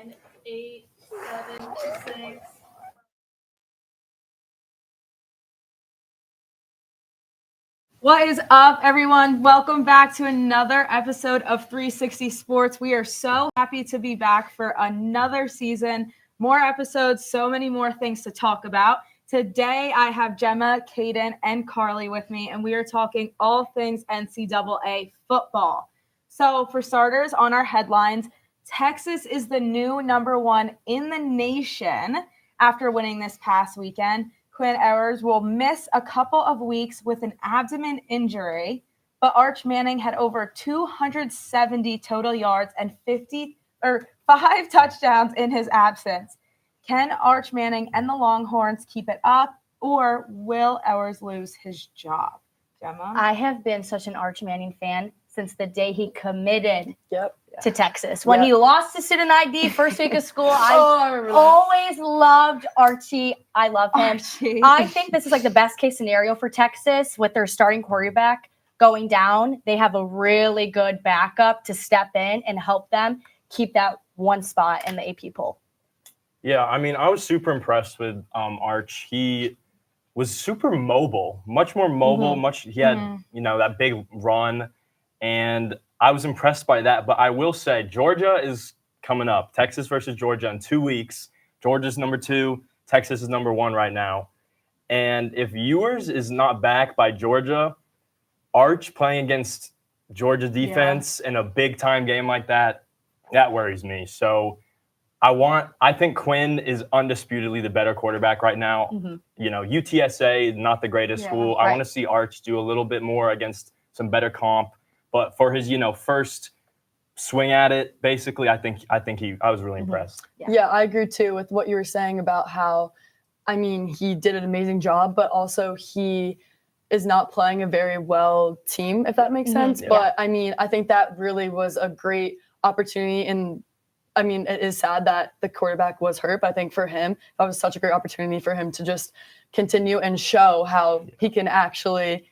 9, 8, 7, 6. What is up, everyone? Welcome back to another episode of 360 Sports. We are so happy to be back for another season, more episodes, so many more things to talk about. Today, I have Gemma, Cadyn, and Kylee with me, and we are talking all things NCAA football. So, for starters, on our headlines, Texas is the new #1 in the nation after winning this past weekend. Quinn Ewers will miss a couple of weeks with an abdomen injury, but Arch Manning had over 270 total yards and 5 touchdowns in his absence. Can Arch Manning and the Longhorns keep it up, or will Ewers lose his job? Gemma? I have been such an Arch Manning fan since the day he committed to Texas. When he lost his student ID first week of school, I always loved Archie. I love him. I think this is like the best case scenario for Texas with their starting quarterback going down. They have a really good backup to step in and help them keep that one spot in the AP poll. Yeah, I mean, I was super impressed with Arch. He was super mobile, much more mobile. He had, that big run, and I was impressed by that. But I will say, Georgia is coming up. Texas versus Georgia in 2 weeks. Georgia's #2. Texas is #1 right now. And if Ewers is not back by Georgia, Arch playing against Georgia defense in a big-time game like that, that worries me. So I think Quinn is undisputedly the better quarterback right now. UTSA, not the greatest school. I want to see Arch do a little bit more against some better comp. But for his, first swing at it, basically, I was really impressed. Yeah, I agree too with what you were saying about how, he did an amazing job, but also he is not playing a very well team, if that makes sense. Yeah. But I think that really was a great opportunity. And it is sad that the quarterback was hurt, but I think for him, that was such a great opportunity for him to just continue and show how he can actually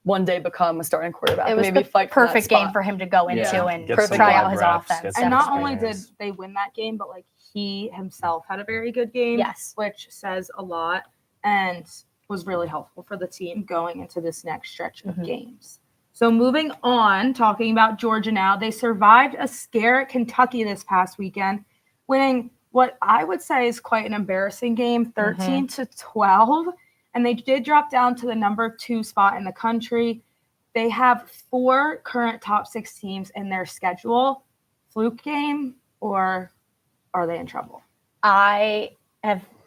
one day become a starting quarterback. It was maybe the perfect game for him to go into and try out his offense. And not only did they win that game, but he himself had a very good game, which says a lot and was really helpful for the team going into this next stretch of games. So moving on, talking about Georgia now, they survived a scare at Kentucky this past weekend, winning what I would say is quite an embarrassing game, 13-12. And they did drop down to the #2 spot in the country. They have 4 current top 6 teams in their schedule. Fluke game, or are they in trouble? I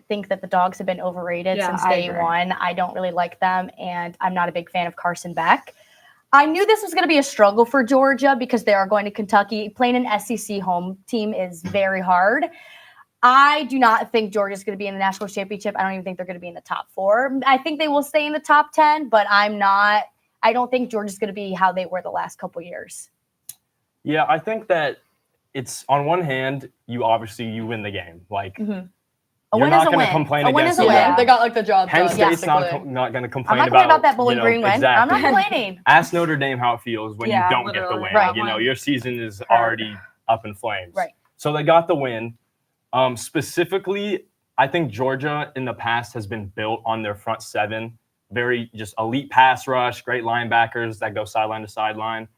think that the Dogs have been overrated since day one. I don't really like them, and I'm not a big fan of Carson Beck. I knew this was going to be a struggle for Georgia because they are going to Kentucky. Playing an SEC home team is very hard. I do not think Georgia's going to be in the national championship. I don't even think they're going to be in the top 4. I think they will stay in the top 10, but I don't think Georgia's going to be how they were the last couple years. Yeah, I think that it's, on one hand, you win the game. You're not going to complain against them. Yeah, they got the job Penn done. State's not going to complain I'm not about that Bowling Green win. Exactly. I'm not complaining. Ask Notre Dame how it feels when you don't get the win. Right. Your season is already up in flames. Right. So they got the win. Specifically, I think Georgia in the past has been built on their front 7. Very just elite pass rush, great linebackers that go sideline to sideline.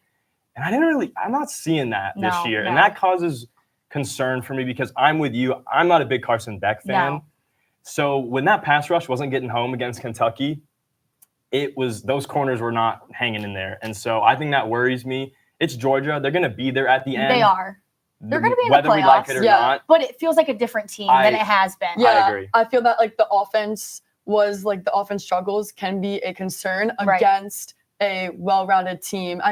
And I'm not seeing that this year. No. And that causes concern for me because I'm with you. I'm not a big Carson Beck fan. No. So when that pass rush wasn't getting home against Kentucky, those corners were not hanging in there. And so I think that worries me. It's Georgia. They're going to be there at the end. They are. They're going to be in the playoffs. Whether we like it or not. But it feels like a different team than it has been. Yeah, I agree. I feel that the offense the offense struggles can be a concern against a well-rounded team.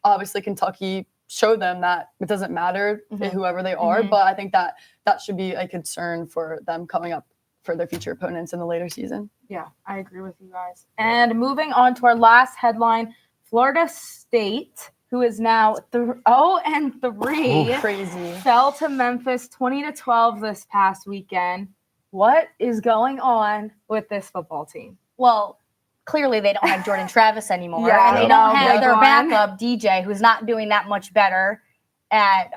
Obviously Kentucky showed them that it doesn't matter whoever they are, but I think that should be a concern for them coming up for their future opponents in the later season. Yeah, I agree with you guys. And moving on to our last headline, Florida State, who is now 0-3, crazy, fell to Memphis 20-12 this past weekend. What is going on with this football team? Well, clearly they don't have Jordan Travis anymore, and they don't have their backup DJ, who's not doing that much better at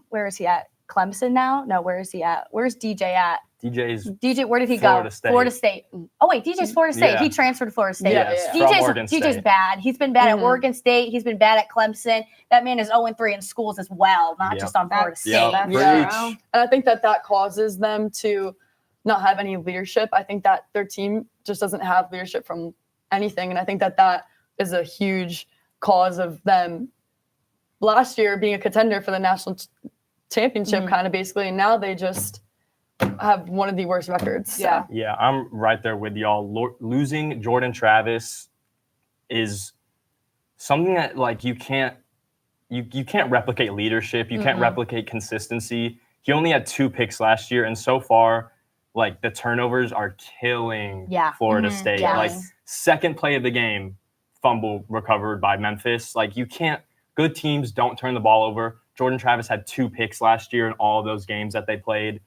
where is he at? Clemson now. No, where is he at? Where's DJ at? DJ, where did he Florida go? State. Florida State. Oh wait, DJ's Florida State. Yeah. He transferred to Florida State. Yes, from Oregon DJ's State. bad. He's been bad at Oregon State. He's been bad at Clemson. That man is 0-3 in schools as well, not just on Florida State. And I think that causes them to not have any leadership. I think that their team just doesn't have leadership from anything, and I think that is a huge cause of them last year being a contender for the national championship, kind of basically, and now they just have one of the worst records. So. Yeah, I'm right there with y'all. Losing Jordan Travis is something that like you can't replicate leadership. You can't replicate consistency. He only had 2 picks last year, and so far, like the turnovers are killing Florida State. Like second play of the game, fumble recovered by Memphis. Like good teams don't turn the ball over. Jordan Travis had 2 picks last year in all of those games that they played.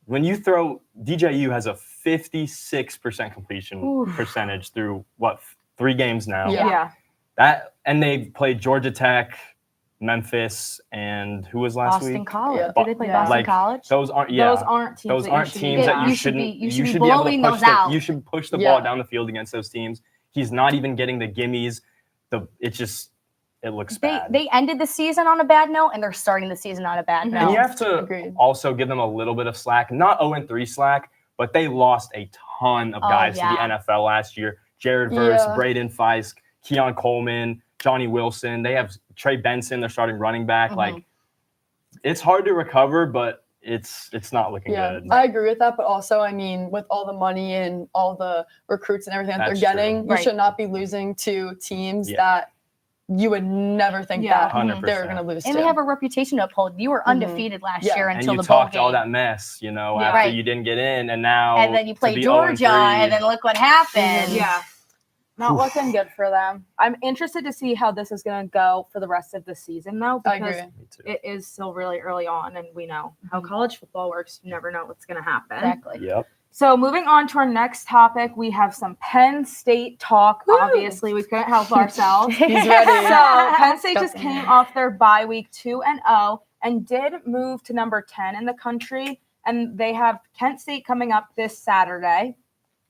When you throw, DJU has a 56% completion percentage through 3 games now. Yeah. And they played Georgia Tech, Memphis, and who was last week? Boston College. Did they play Boston College? Those aren't teams that you should be able to push out. You should push the ball down the field against those teams. He's not even getting the gimmies. It looks bad. They ended the season on a bad note, and they're starting the season on a bad note. And you have to also give them a little bit of slack. Not 0-3 slack, but they lost a ton of guys to the NFL last year. Jared Verse, Braden Fisk, Keon Coleman, Johnny Wilson. They have Trey Benson, their starting running back. Like, it's hard to recover, but it's not looking good. I agree with that, but also, I mean, with all the money and all the recruits and everything that they're getting, you should not be losing to teams that you would never think that 100%. they were going to lose. And they have a reputation to uphold. You were undefeated last year until the bowl game. And you talked all that mess, after you didn't get in, and now and then you played Georgia, and then look what happened. Yeah. Not looking good for them. I'm interested to see how this is going to go for the rest of the season, though, because it is still really early on, and we know how college football works. You never know what's going to happen. Exactly. Yep. So moving on to our next topic, we have some Penn State talk. Woo! Obviously, we couldn't help ourselves. He's ready. So Penn State just came off their bye week 2-0 and did move to number 10 in the country. And they have Kent State coming up this Saturday.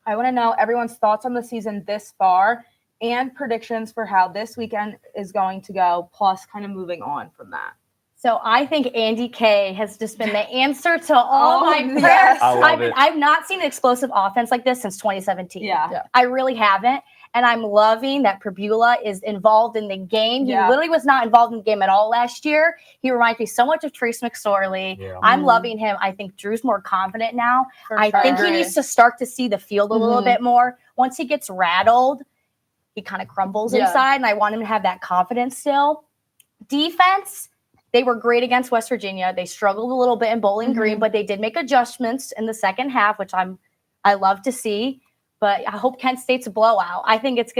I want to know everyone's thoughts on the season this far and predictions for how this weekend is going to go, plus kind of moving on from that. So I think Andy K has just been the answer to all my prayers. I've not seen an explosive offense like this since 2017. Yeah. I really haven't. And I'm loving that Prabula is involved in the game. He literally was not involved in the game at all last year. He reminds me so much of Trace McSorley. Yeah. I'm loving him. I think Drew's more confident now. I think he needs to start to see the field a little bit more. Once he gets rattled, he kind of crumbles inside, and I want him to have that confidence still. Defense, they were great against West Virginia. They struggled a little bit in Bowling Green, but they did make adjustments in the second half, which I love to see. But I hope Kent State's a blowout. I think it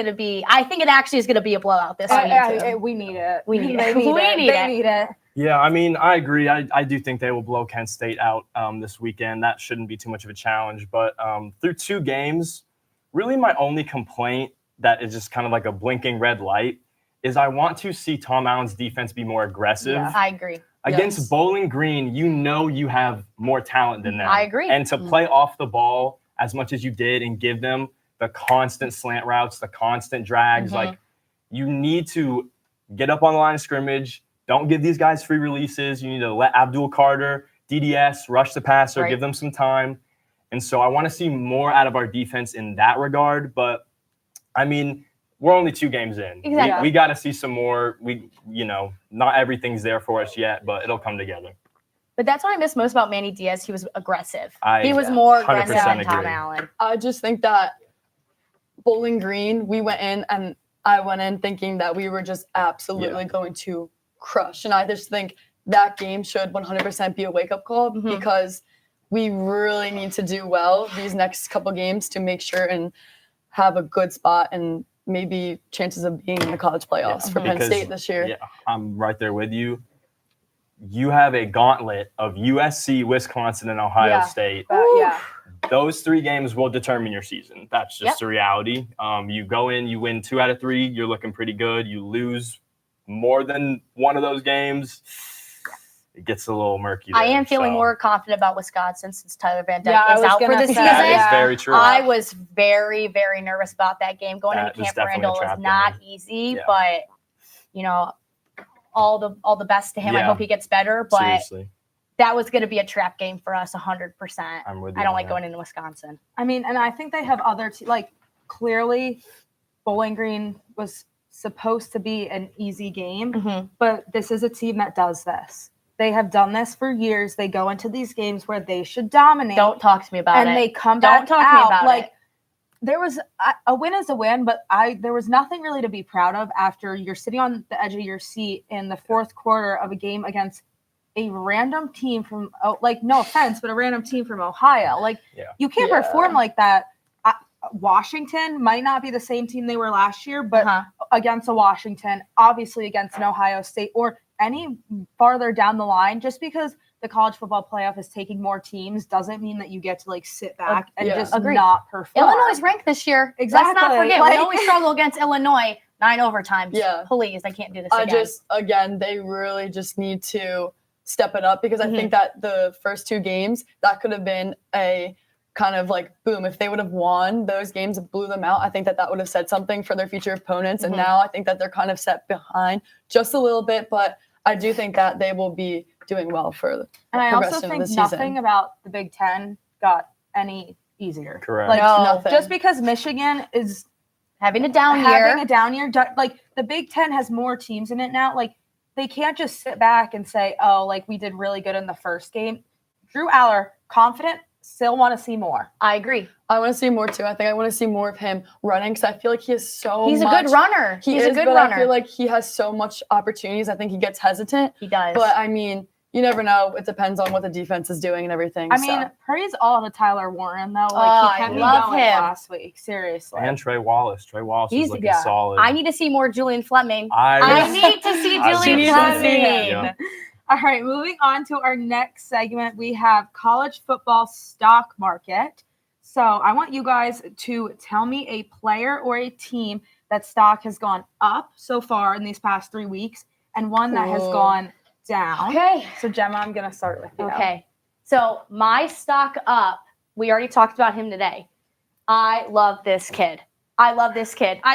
actually is going to be a blowout this week. We need it. We need it. Yeah, I mean, I agree. I do think they will blow Kent State out this weekend. That shouldn't be too much of a challenge. But through 2 games, really my only complaint that is just kind of like a blinking red light is I want to see Tom Allen's defense be more aggressive. Yeah, I agree. Against Bowling Green, you have more talent than them. I agree. And to play off the ball as much as you did and give them the constant slant routes, the constant drags, like you need to get up on the line of scrimmage. Don't give these guys free releases. You need to let Abdul Carter, DDS, rush the passer, give them some time. And so I want to see more out of our defense in that regard. But, I mean, we're only 2 games in. Exactly. We got to see some more. Not everything's there for us yet, but it'll come together. But that's what I miss most about Manny Diaz. He was aggressive. He was more aggressive than Tom Allen. I just think that Bowling Green, we went in and I went in thinking that we were just absolutely going to crush. And I just think that game should 100% be a wake-up call because we really need to do well these next couple games to make sure and have a good spot and maybe chances of being in the college playoffs for Penn State this year. Yeah, I'm right there with you. You have a gauntlet of USC, Wisconsin, and Ohio State. Those 3 games will determine your season. That's just the reality. You go in, you win 2 out of 3, you're looking pretty good. You lose more than one of those games, it gets a little murky there. I am feeling more confident about Wisconsin since Tyler Van Dyke Yeah, is out for the season. That is very true. I was very, very nervous about that game. Going into Camp Randall is not easy, but all the best to him. I hope he gets better, but seriously. That was going to be a trap game for us 100%. I'm with you. I don't like going into Wisconsin. I mean, and I think they have other clearly Bowling Green was supposed to be an easy game, but this is a team that does this. They have done this for years. They go into these games where they should dominate. Don't talk to me about it. And they come back Don't talk to me about it. There was a win is a win, but there was nothing really to be proud of after you're sitting on the edge of your seat in the fourth quarter of a game against a random team from, no offense, but a random team from Ohio. You can't perform like that. Washington might not be the same team they were last year, but against a Washington, obviously against an Ohio State, or any farther down the line, just because the college football playoff is taking more teams doesn't mean that you get to sit back and just not perform. Illinois is ranked this year. Exactly. Let's not forget, we always struggle against Illinois 9 overtimes. Yeah. Please, I can't do this again. They really just need to step it up, because I think that the first 2 games, that could have been a kind of boom. If they would have won those games and blew them out, I think that would have said something for their future opponents. And now I think that they're kind of set behind just a little bit, but I do think that they will be doing well for the And I also think nothing about the Big Ten got any easier. Correct. Nothing. Just because Michigan is having a down year. The Big Ten has more teams in it now. They can't just sit back and say, we did really good in the first game. Drew Aller, confident, still want to see more. I agree. I want to see more too. I think I want to see more of him running, because I feel like he is He's a good runner. He's a good runner. I feel like he has so much opportunities. I think he gets hesitant. He does. But I mean, you never know. It depends on what the defense is doing and everything. I mean, praise all to Tyler Warren, though. He kept me love going him last week. Seriously. And Trey Wallace. Trey Wallace is looking solid. I need to see more Julian Fleming. I need to see Julian Fleming. Yeah. All right, moving on to our next segment, we have college football stock market. So I want you guys to tell me a player or a team that stock has gone up so far in these past 3 weeks, and one that has gone down. Okay. So Gemma, I'm going to start with you. Okay. So my stock up, we already talked about him today. I love this kid. I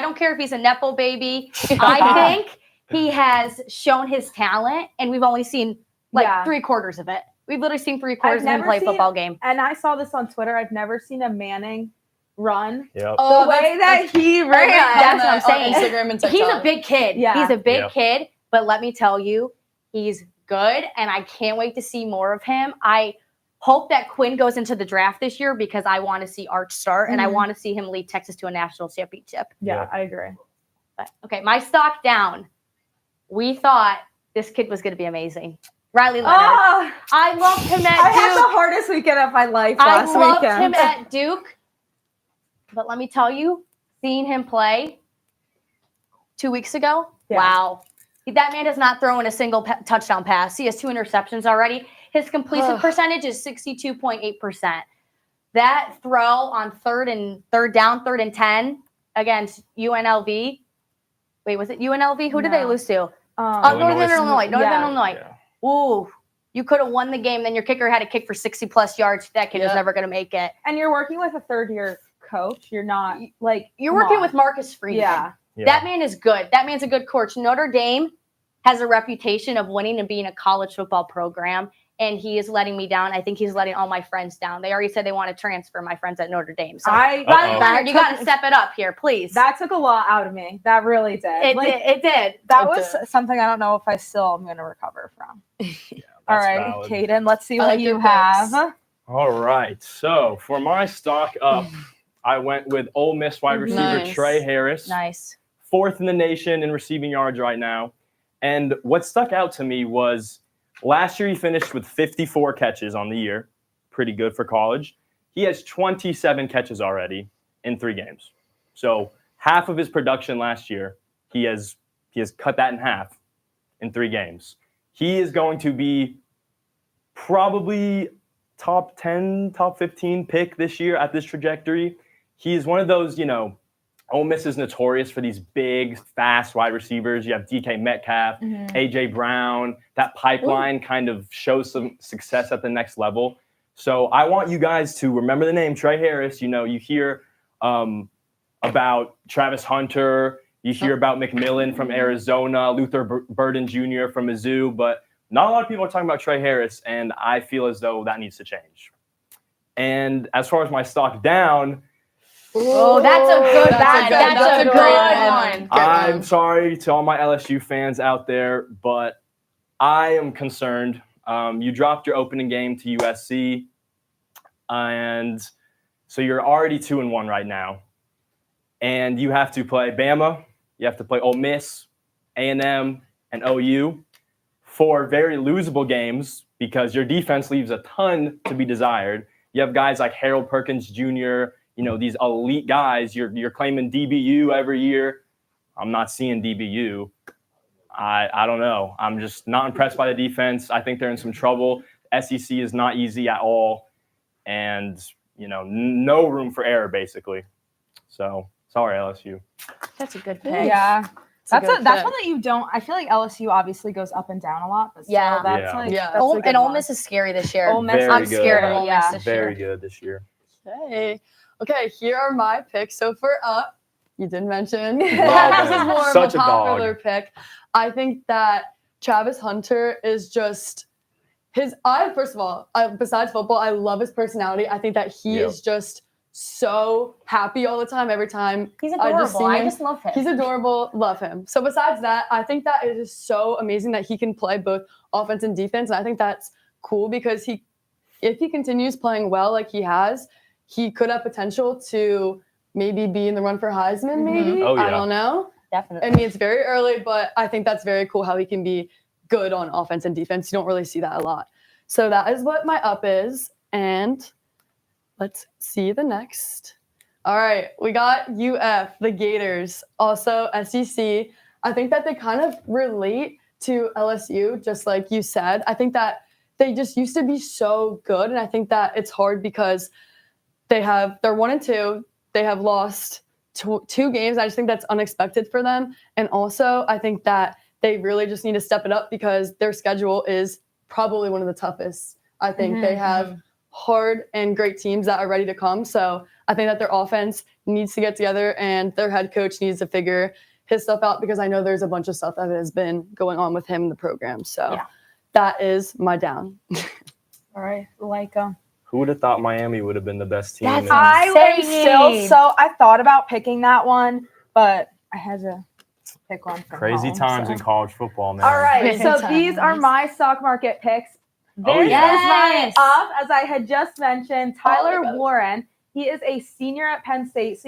don't care if he's a Nepo baby. I think he has shown his talent, and we've only seen 3/4 of it. We've literally seen 3/4 of him play a football game. And I saw this on Twitter. I've never seen a Manning run Yep. the way that he ran. That's what I'm saying. Instagram and TikTok. He's a big kid. Yeah. He's a big kid, but let me tell you, he's good, and I can't wait to see more of him. I hope that Quinn goes into the draft this year, because I want to see Arch start, and I want to see him lead Texas to a national championship. Yeah, I agree. But okay, my stock down. We thought this kid was going to be amazing. Riley Leonard. Oh, I loved him at Duke. I had the hardest weekend of my life last weekend. weekend. I loved him at Duke. But let me tell you, seeing him play 2 weeks ago, wow. That man has not thrown a single touchdown pass. He has 2 interceptions already. His completion percentage is 62.8%. That throw on third and 10 against UNLV. Wait, was it UNLV? Who did they lose to? Northern Illinois. Yeah. Ooh, you could have won the game. Then your kicker had to kick for 60+ yards. That kid was never going to make it. And you're working with a third-year coach. You're not you're working with Marcus Freeman. Yeah. That man is good. That man's a good coach. Notre Dame has a reputation of winning and being a college football program, and he is letting me down. I think he's letting all my friends down. They already said they want to transfer my friends at Notre Dame. So Riley Leonard, you got to step it up here, please. That took a lot out of me. That really did. It did. That was something I don't know if I still am going to recover from. All right, valid. Cadyn, let's see what you have. All right. So for my stock up, I went with Ole Miss wide receiver Trey Harris. Nice. 4th in the nation in receiving yards right now. And what stuck out to me was last year he finished with 54 catches on the year. Pretty good for college. He has 27 catches already in 3 games. So half of his production last year, he has cut that in half in 3 games. He is going to be probably top 10, top 15 pick this year at this trajectory. He's one of those, Ole Miss is notorious for these big, fast wide receivers. You have DK Metcalf, A.J. Brown. That pipeline kind of shows some success at the next level. So I want you guys to remember the name Trey Harris. You hear about Travis Hunter. You hear about McMillan from Arizona, Luther Burden Jr. from Mizzou. But not a lot of people are talking about Trey Harris, and I feel as though that needs to change. And as far as my stock down, oh, that's a good one. I'm sorry to all my LSU fans out there, but I am concerned. You dropped your opening game to USC, and so you're already 2-1 right now. And you have to play Bama, you have to play Ole Miss, A&M, and OU. 4 very losable games because your defense leaves a ton to be desired. You have guys like Harold Perkins Jr., these elite guys. You're claiming DBU every year. I'm not seeing DBU. I don't know. I'm just not impressed by the defense. I think they're in some trouble. SEC is not easy at all. And, no room for error, basically. So, sorry, LSU. That's a good pick. Yeah. That's one that you don't. I feel like LSU obviously goes up and down a lot, but still, that's and Ole Miss is scary this year. I'm scared of Ole Miss this year. Very good this year. Okay, here are my picks. So for up, you did mention this is more of a popular pick. I think that Travis Hunter is just first of all, besides football, I love his personality. I think that he is just so happy all the time, every time. He's adorable. I just love him. He's adorable. Love him. So besides that, I think that it is so amazing that he can play both offense and defense. And I think that's cool because if he continues playing well like he has, he could have potential to maybe be in the run for Heisman, maybe. Oh, yeah. I don't know. Definitely. I mean, it's very early, but I think that's very cool how he can be good on offense and defense. You don't really see that a lot. So that is what my up is. And let's see the next. All right, we got UF, the Gators, also SEC. I think that they kind of relate to LSU, just like you said. I think that they just used to be so good, and I think that it's hard because they're 1-2. They have lost two games. I just think that's unexpected for them. And also, I think that they really just need to step it up because their schedule is probably one of the toughest. I think they have hard and great teams that are ready to come. So I think that their offense needs to get together and their head coach needs to figure his stuff out because I know there's a bunch of stuff that has been going on with him in the program. So that is my down. All right, Who would have thought Miami would have been the best team? I thought about picking that one, but I had to pick one from Crazy home, times in college football, man. All right, so these are my stock market picks. This is my up, as I had just mentioned, Tyler Warren. He is a senior at Penn State, so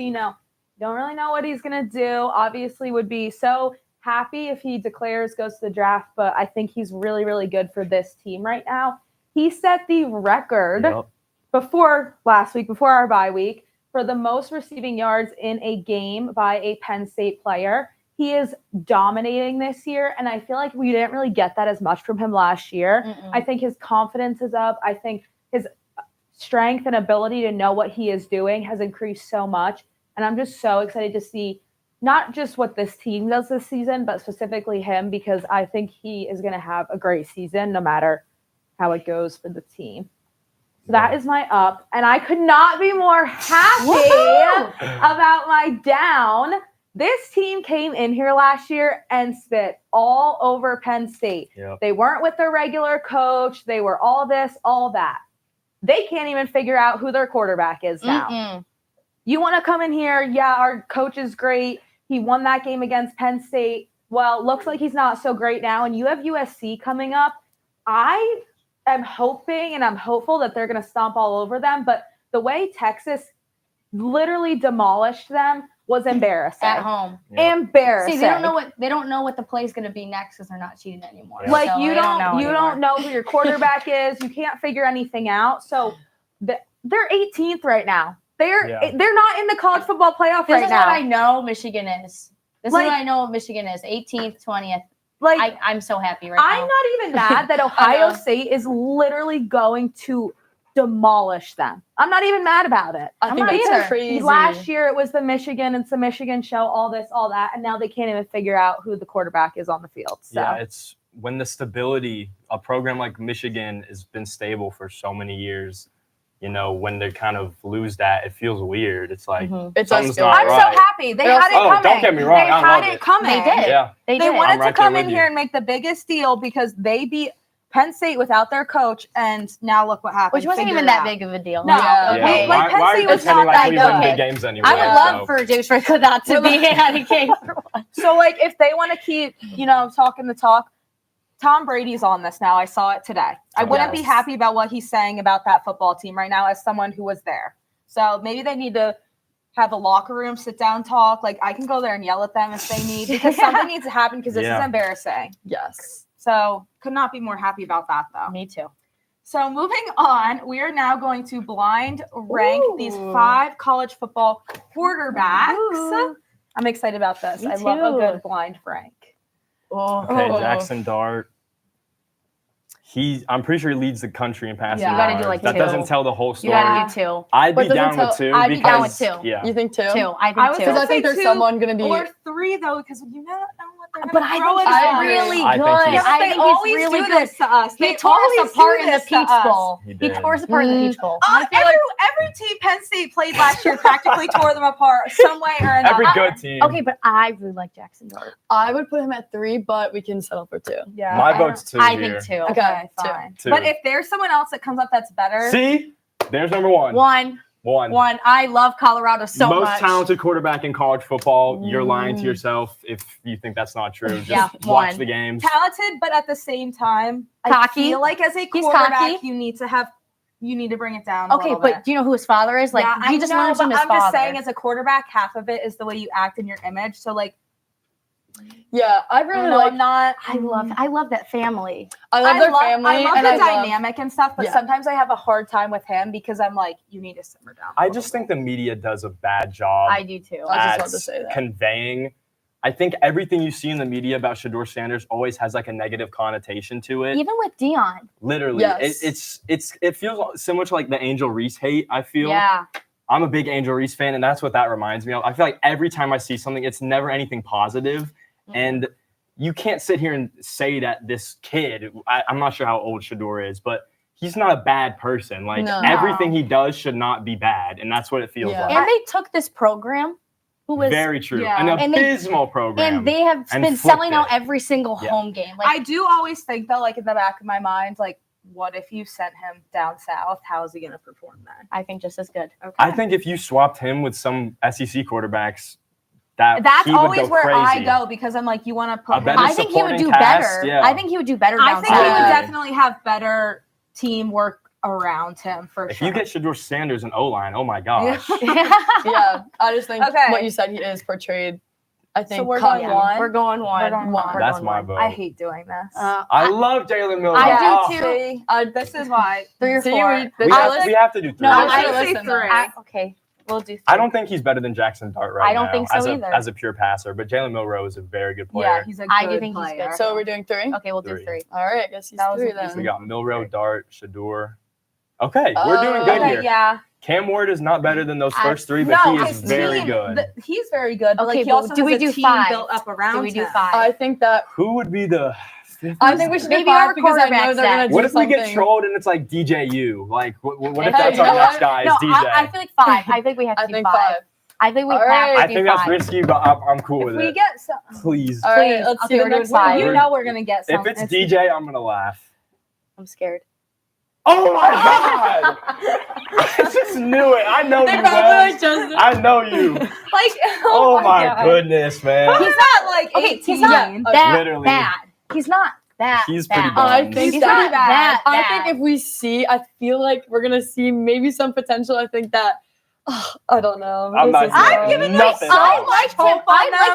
don't really know what he's going to do. Obviously would be so happy if he declares, goes to the draft, but I think he's really, really good for this team right now. He set the record before last week, before our bye week, for the most receiving yards in a game by a Penn State player. He is dominating this year, and I feel like we didn't really get that as much from him last year. I think his confidence is up. I think his strength and ability to know what he is doing has increased so much, and I'm just so excited to see not just what this team does this season, but specifically him, because I think he is going to have a great season no matter how it goes for the team. So that is my up, and I could not be more happy about my down. This team came in here last year and spit all over Penn State. They weren't with their regular coach. They were all this, all that. They can't even figure out who their quarterback is now. You want to come in here, our coach is great. He won that game against Penn State. Well, looks like he's not so great now, and you have USC coming up. I am hoping and I'm hopeful that they're going to stomp all over them, but the way Texas literally demolished them was embarrassing. At home. Embarrassing. See, they don't know what the play is going to be next because they're not cheating anymore. Like so you don't know who your quarterback is. You can't figure anything out. So they're 18th right now. They're not in the college football playoff right now. This is what I know Michigan is. This is what I know Michigan is. 18th, 20th. I'm so happy right now. I'm not even mad that Ohio State is literally going to demolish them. I'm not even mad about it. I think that's crazy. Last year it was the Michigan. It's the Michigan show, all this, all that. And now they can't even figure out who the quarterback is on the field. So. Yeah, it's when the stability, a program like Michigan has been stable for so many years. You know, when they kind of lose that, it feels weird. It's like something's not I'm right. so happy. They had it coming. Don't get me wrong. They had it coming. They did. Yeah. They wanted to come in here and make the biggest deal because they beat Penn State without their coach, and now look what happened. Which wasn't even that big of a deal. No. Okay. Why are you pretending like we win big games anyway? I would love for James Franco not to be at a game for once. So, like, if they want to keep, talking the talk, Tom Brady's on this now. I saw it today. I wouldn't be happy about what he's saying about that football team right now as someone who was there. So maybe they need to have a locker room, sit down, talk. Like, I can go there and yell at them if they need, because something needs to happen because this is embarrassing. Yes. So could not be more happy about that, though. Me too. So moving on, we are now going to blind rank these 5 college football quarterbacks. Ooh. I'm excited about this. I love a good blind rank. Okay, Jackson Dart. I'm pretty sure he leads the country in passing yards. You gotta do like that 2. doesn't tell the whole story. You gotta do 2. I'd be down with 2. I'd be down with 2. Yeah. You think 2? 2. I think 2. Because I think there's someone going to be. Or 3, though, because you know what they're going to But I think he's really good. I think he's really good to us. He tore us apart in the Peach Bowl. He tore us apart in the Peach Bowl. Every team Penn State played last year practically tore them apart some way or another. Every good team. Okay, but I really like Jackson Dart. I would put him at 3, but we can settle for 2. Yeah, my vote's 2. I think 2. Okay, fine. 2. But if there's someone else that comes up that's better. See? There's number 1. 1. I love Colorado so much. Most talented quarterback in college football. You're lying to yourself if you think that's not true. Just watch the games. Talented, but at the same time, cocky. I feel like as a quarterback, you need to bring it down. Okay, but do you know who his father is? Like, he just learns from his father. I'm just saying, as a quarterback, half of it is the way you act in your image. So, like, yeah, I really I love that family. I love their family. I love the dynamic and stuff, but sometimes I have a hard time with him because I'm like, you need to simmer down. I just think the media does a bad job. I do too. I just wanted to say that. Conveying. I think everything you see in the media about Shedeur Sanders always has like a negative connotation to it. Even with Dion. Literally. Yes. It feels similar to like the Angel Reese hate, I feel. Yeah. I'm a big Angel Reese fan, and that's what that reminds me of. I feel like every time I see something, it's never anything positive. And you can't sit here and say that this kid, I'm not sure how old Shedeur is, but he's not a bad person. Like, everything he does should not be bad, and that's what it feels like. And they took this program, who was very true, an abysmal program, and they have been selling out every single home game. Like, I do always think, though, like in the back of my mind, like, what if you sent him down south? How is he going to perform then? I think just as good. Okay. I think if you swapped him with some SEC quarterbacks, that's he would always go where crazy. I go because I'm like, you want to put him. I think he would do better. Yeah. I think he would do better. I think he would definitely have better teamwork around him for if sure. If you get Shedeur Sanders and O-line, oh my gosh. Yeah, I just think what you said he is portrayed. I think so we're going 1. We're going 1. That's my vote. I hate doing this. I love Jalen Milroe. I do too. This is why 3 or 4. We have to do 3. No, I say 3. Okay. We'll do 3. I don't think he's better than Jackson Dart right now. I don't think so either. As a pure passer, but Jalen Milroe is a very good player. Yeah, he's a good I do think player. he's good. So we're doing 3? Okay, we'll do 3. All right, I guess he's 3 then. So we got Milroe, Dart, Shedeur. Okay, we're doing good here. Yeah. Cam Ward is not better than those first 3, but he is very good. He's very good. But okay, he also do we has a do team 5? Built up around do we do him. 5? I think that. Who would be the 5th? I think we should maybe do 5 our because I know they're going to do What if we get something. trolled and it's like DJU? Like, what if that's our next guy is DJ? I feel like 5. I think we have to do 5. I think we have to do 5. I think that's risky, but I'm cool with it. If we get some. Please. All right, let's see the next 5. You know we're going to get something. If it's DJ, I'm going to laugh. I'm scared. Oh my God! I just knew it. I know you, Wes. I know you. Like, oh my goodness, man. He's not like 18. He's not that literally bad. He's not that He's bad. pretty bad. I think he's not that bad. I think if we see, I feel like we're going to see maybe some potential. I think that, I don't know. I'm giving nothing. I liked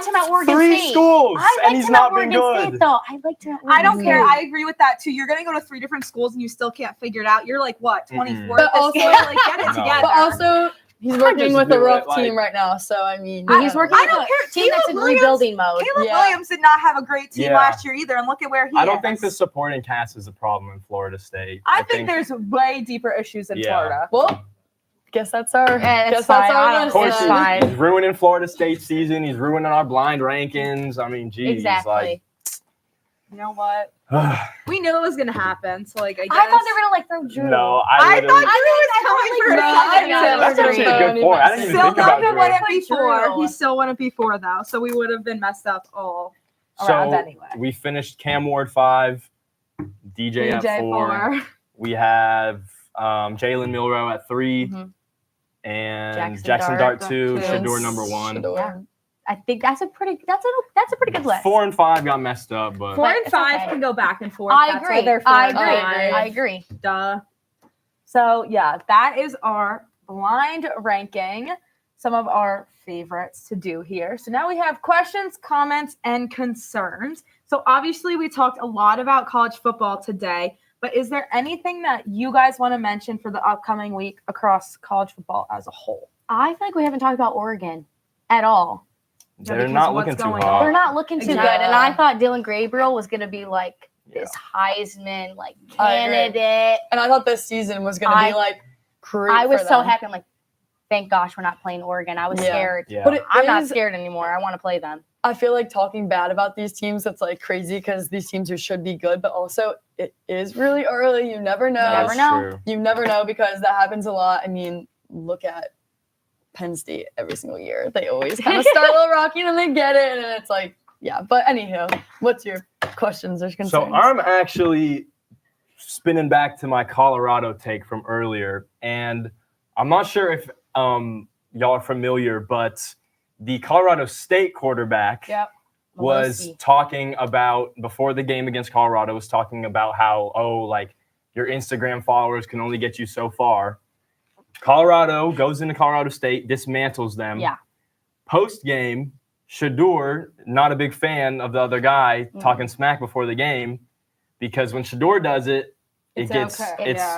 him at Oregon 3 State. schools, and he's not been Oregon good. State, though. I liked him at Oregon I don't State. care. I agree with that too. You're going to go to 3 different schools and you still can't figure it out. You're like, what, 24? But also, like, get it together. But also, He's working with a rough team right now, so I mean, he's working with a team that's in rebuilding mode. Caleb Williams did not have a great team last year either, and look at where he is. I don't think the supporting cast is a problem in Florida State. I think there's way deeper issues in Florida. Well, guess that's our. It's fine. Of course, fine. He's ruining Florida State season. He's ruining our blind rankings. I mean, geez, exactly. You know what? We knew it was gonna happen. So I guess I thought they were gonna throw Drew. No, I thought Drew was coming for That's actually a good point. I didn't even think about Drew. Won it before. He still won it before though, so we would have been messed up all around anyway. We finished Cam Ward 5, DJ at 4. We have Jalen Milroe at 3, and Jackson Dart 2, Shador number 1. Yeah. I think that's a pretty good list. 4 and 5 got messed up, but 4 and 5 can go back and forth. I agree. Duh. So yeah, that is our blind ranking. Some of our favorites to do here. So now we have questions, comments, and concerns. So obviously we talked a lot about college football today, but is there anything that you guys want to mention for the upcoming week across college football as a whole? I feel like we haven't talked about Oregon at all. They're not looking too hot. They're not looking too good. And I thought Dylan Gabriel was going to be like this Heisman candidate. And I thought this season was going to be like great. I was so happy. I'm like, thank gosh we're not playing Oregon. I was scared. Yeah. But I'm not scared anymore. I want to play them. I feel like talking bad about these teams, that's like crazy because these teams should be good, but also it is really early. You never know. You never know because that happens a lot. I mean, look at Penn State every single year. They always kind of start a little rocky and then they get it, and it's like, yeah. But anywho, what's your questions or concerns? So I'm actually spinning back to my Colorado take from earlier, and I'm not sure if y'all are familiar, but the Colorado State quarterback was talking about, before the game against Colorado, was talking about how, your Instagram followers can only get you so far. Colorado goes into Colorado State, dismantles them. Yeah. Post-game, Shador, not a big fan of the other guy talking smack before the game, because when Shador does it, it's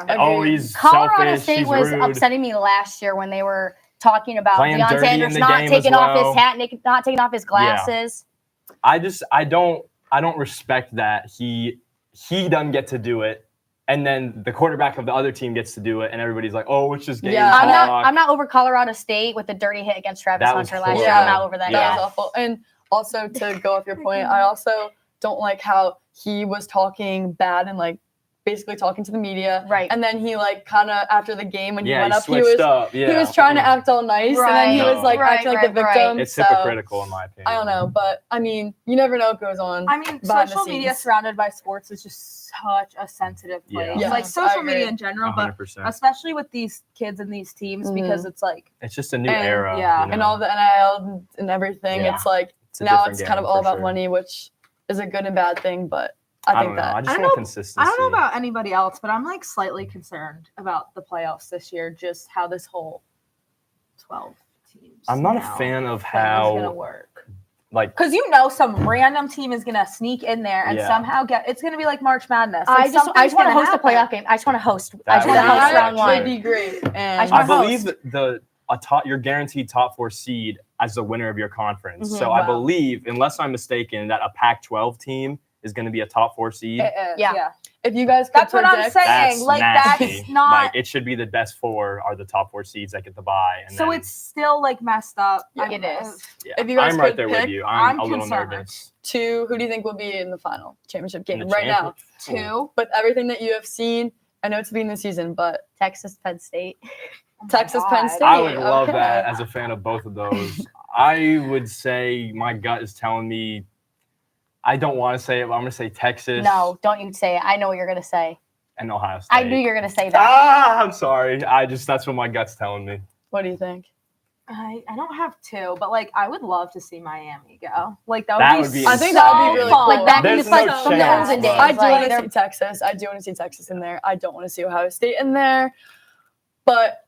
always Colorado selfish. State He's was rude. upsetting me last year when they were talking about Playing Deion dirty Sanders in the not game taking as off well. his hat, not taking off his glasses. I don't respect that. He doesn't get to do it. And then the quarterback of the other team gets to do it, and everybody's like, "Oh, it's just game talk." I'm not over Colorado State with the dirty hit against Travis Hunter last year. I'm not over that. That was awful. And also, to go off your point, I also don't like how he was talking bad and like basically talking to the media. Right. And then he like kind of after the game when he went up, he he was trying to act all nice, and then he was like acting like the victim. It's hypocritical in my opinion. I don't know, but I mean, you never know what goes on. I mean, social media surrounded by sports is just such a sensitive place. Yeah. Like social media in general, 100%. but especially with these kids and these teams, because it's like it's just a new era. Yeah. You know? And all the NIL and everything. It's like now it's kind of all about money, which is a good and bad thing, but I think that I just want consistency. I don't know about anybody else, but I'm like slightly concerned about the playoffs this year, just how this whole 12 teams. I'm not a fan of how it's gonna work. Like, because some random team is gonna sneak in there and somehow it's gonna be like March Madness. Like I just want to host a playoff game. I just want to host. I just want to host round one. That would be great. And I believe you're guaranteed top 4 seed as the winner of your conference. So I believe, unless I'm mistaken, that a Pac-12 team is going to be a top 4 seed. Yeah. If you guys, that's what I'm saying. That's like nasty. That's not. Like, it should be the best 4 are the top 4 seeds that get the bye. And so it's still like messed up. Yeah, it is. Yeah. If you guys I'm right there with you. I'm a little nervous. 2, who do you think will be in the final championship game right now? 2. But everything that you have seen, I know it's the beginning of the season, but Texas, Penn State. Texas, Penn State. I would love that as a fan of both of those. I would say my gut is telling me. I don't want to say it, but I'm going to say Texas. No, don't you say it. I know what you're going to say. And Ohio State. I knew you were going to say that. I'm sorry. That's what my gut's telling me. What do you think? I don't have 2, but like I would love to see Miami go. Like that would be I think that would be really fun. cool. Like back in the from the olden days. I do want to see Texas. I do want to see Texas in there. I don't want to see Ohio State in there. But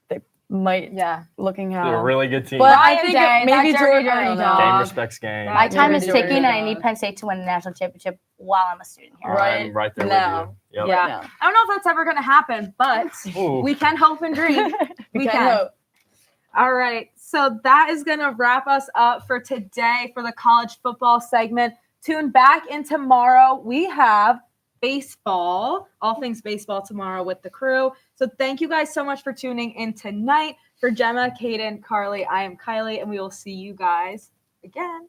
they might looking how they're a really good team. But I think maybe Jordan game respects game. My time is ticking, and I need Penn State to win the national championship while I'm a student here. I'm right there now. With you. Yep. Yeah. I don't know if that's ever going to happen, but we can hope and dream. we can hope. All right. So that is going to wrap us up for today for the college football segment. Tune back in tomorrow. We have baseball, all things baseball tomorrow with the crew. So thank you guys so much for tuning in tonight. For Gemma, Cadyn, Carly, I am Kylee, and we will see you guys again